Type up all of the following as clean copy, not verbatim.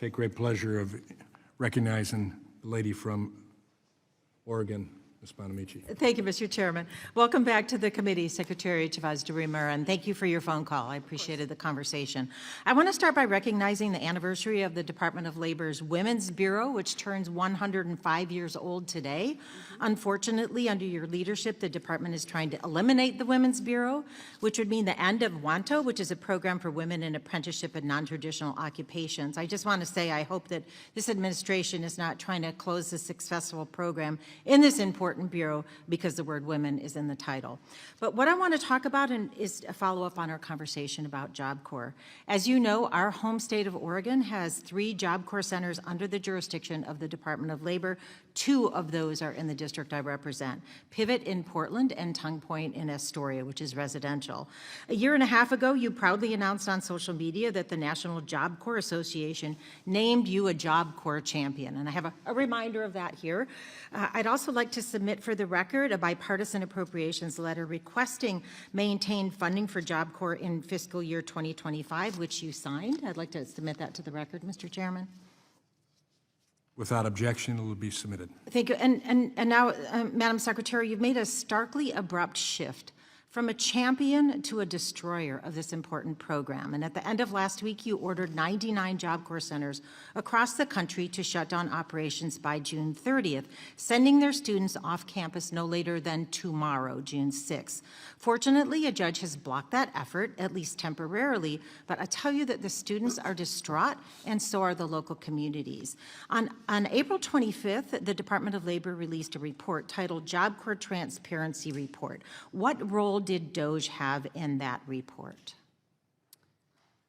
take great pleasure of recognizing the lady from Oregon, Ms. Bonamici. Thank you, Mr. Chairman. Welcome back to the committee, Secretary Chavez-DeRemer, and thank you for your phone call. I appreciated the conversation. I want to start by recognizing the anniversary of the Department of Labor's Women's Bureau, which turns 105 years old today. Unfortunately, under your leadership, the department is trying to eliminate the Women's Bureau, which would mean the end of WANTO, which is a program for women in apprenticeship and non-traditional occupations. I just want to say I hope that this administration is not trying to close this successful program in this important bureau because the word women is in the title. But what I want to talk about is a follow-up on our conversation about JobCorps. As you know, our home state of Oregon has 3 JobCorps centers under the jurisdiction of the Department of Labor. 2 of those are in the district I represent, Pivot in Portland and Tongue Point in Astoria, which is residential. A year and a half ago, you proudly announced on social media that the National JobCorps Association named you a JobCorps champion, and I have a reminder of that here. I'd also like to submit for the record a bipartisan appropriations letter requesting maintained funding for JobCorps in fiscal year 2025, which you signed. I'd like to submit that to the record, Mr. Chairman. Without objection, it will be submitted. Thank you. And now, Madam Secretary, you've made a starkly abrupt shift from a champion to a destroyer of this important program. And at the end of last week, you ordered 99 JobCorps centers across the country to shut down operations by June 30th, sending their students off campus no later than tomorrow, June 6th. Fortunately, a judge has blocked that effort, at least temporarily, but I tell you that the students are distraught, and so are the local communities. On April 25th, the Department of Labor released a report titled JobCorps Transparency Report. What role did DOGE have in that report?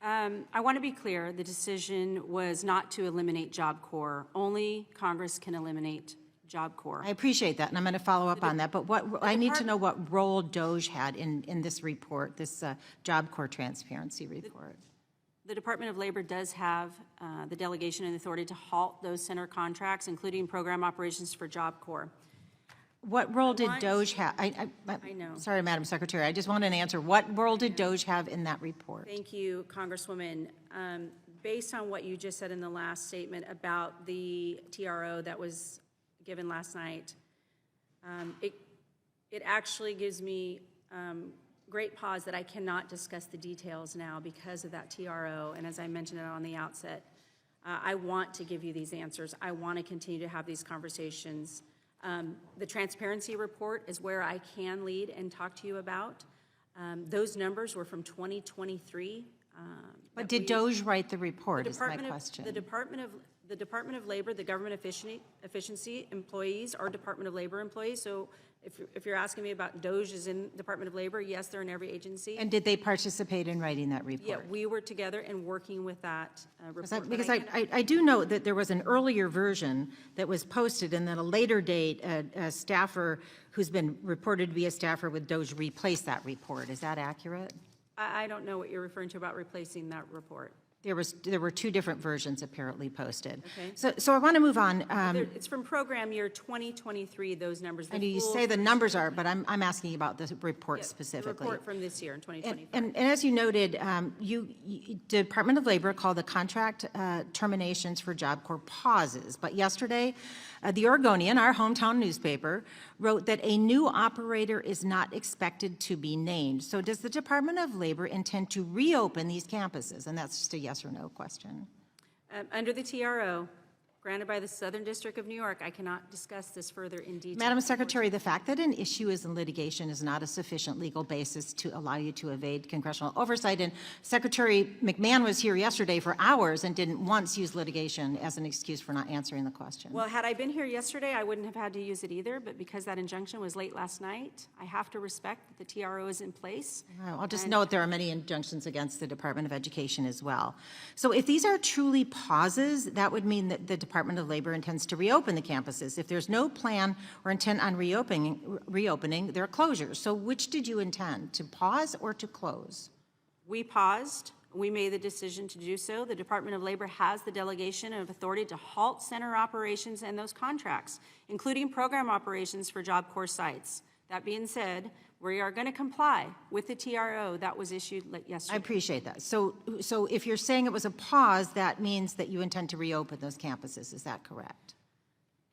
I want to be clear, the decision was not to eliminate JobCorps. Only Congress can eliminate JobCorps. I appreciate that, and I'm going to follow up on that, but I need to know what role DOGE had in this report, this JobCorps Transparency Report. The Department of Labor does have the delegation and authority to halt those center contracts, including program operations for JobCorps. What role did DOGE have? I know. Sorry, Madam Secretary, I just want an answer. What role did DOGE have in that report? Thank you, Congresswoman. Based on what you just said in the last statement about the TRO that was given last night, it actually gives me great pause that I cannot discuss the details now because of that TRO. And as I mentioned it on the outset, I want to give you these answers. I want to continue to have these conversations. The transparency report is where I can lead and talk to you about. Those numbers were from 2023. But did DOGE write the report, is my question. The Department of Labor, the government efficiency employees are Department of Labor employees. So if you're asking me about DOGE is in Department of Labor, yes, they're in every agency. And did they participate in writing that report? Yeah, we were together and working with that report. Because I do know that there was an earlier version that was posted, and then a later date, a staffer who's been reported to be a staffer with DOGE replaced that report. Is that accurate? I don't know what you're referring to about replacing that report. There were 2 different versions apparently posted. Okay. So I want to move on. It's from program year 2023, those numbers. I know you say the numbers are, but I'm asking about the report specifically. The report from this year in 2025. And as you noted, Department of Labor called the contract terminations for JobCorps pauses. But yesterday, the Oregonian, our hometown newspaper, wrote that a new operator is not expected to be named. So does the Department of Labor intend to reopen these campuses? And that's just a yes or no question. Under the TRO, granted by the Southern District of New York, I cannot discuss this further in detail. Madam Secretary, the fact that an issue is in litigation is not a sufficient legal basis to allow you to evade congressional oversight. And Secretary McMahon was here yesterday for hours and didn't once use litigation as an excuse for not answering the question. Well, had I been here yesterday, I wouldn't have had to use it either, but because that injunction was late last night, I have to respect that the TRO is in place. I'll just note there are many injunctions against the Department of Education as well. So if these are truly pauses, that would mean that the Department of Labor intends to reopen the campuses. If there's no plan or intent on reopening, they're closures. So which did you intend, to pause or to close? We paused. We made the decision to do so. The Department of Labor has the delegation of authority to halt center operations and those contracts, including program operations for JobCorps sites. That being said, we are going to comply with the TRO that was issued I yesterday. appreciate that. So if you're saying it was a pause, that means that you intend to reopen those campuses. Is that correct?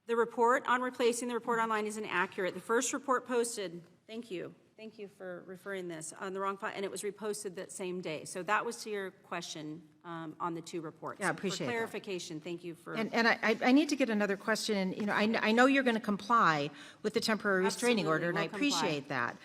The report on replacing the report online is inaccurate. The first report posted, thank you for referring this, on the wrong file, and it was reposted that same day. So that was to your question on the two reports. Yeah, I appreciate that. For clarification, thank you for. And I need to get another question, and, you know, I know you're going to comply with the temporary restraining order, and I Absolutely, we'll appreciate that.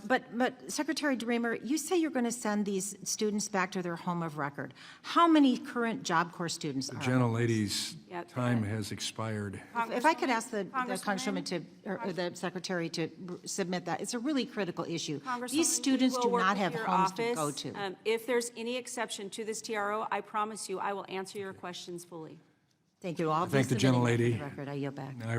But Secretary DeRemer, you say you're going to send these students back to their home of record. How many current JobCorps students are? Gentlelady's Yeah, time has expired. If I could ask the Congresswoman? Congresswoman to, or the Secretary to submit that, it's a really critical issue. Congresswoman, These students we do will work not with have your homes to office. go to. If there's any exception to this TRO, I promise you I will answer your questions fully. Thank you. All Thank the gentlelady. Record, I yield back. I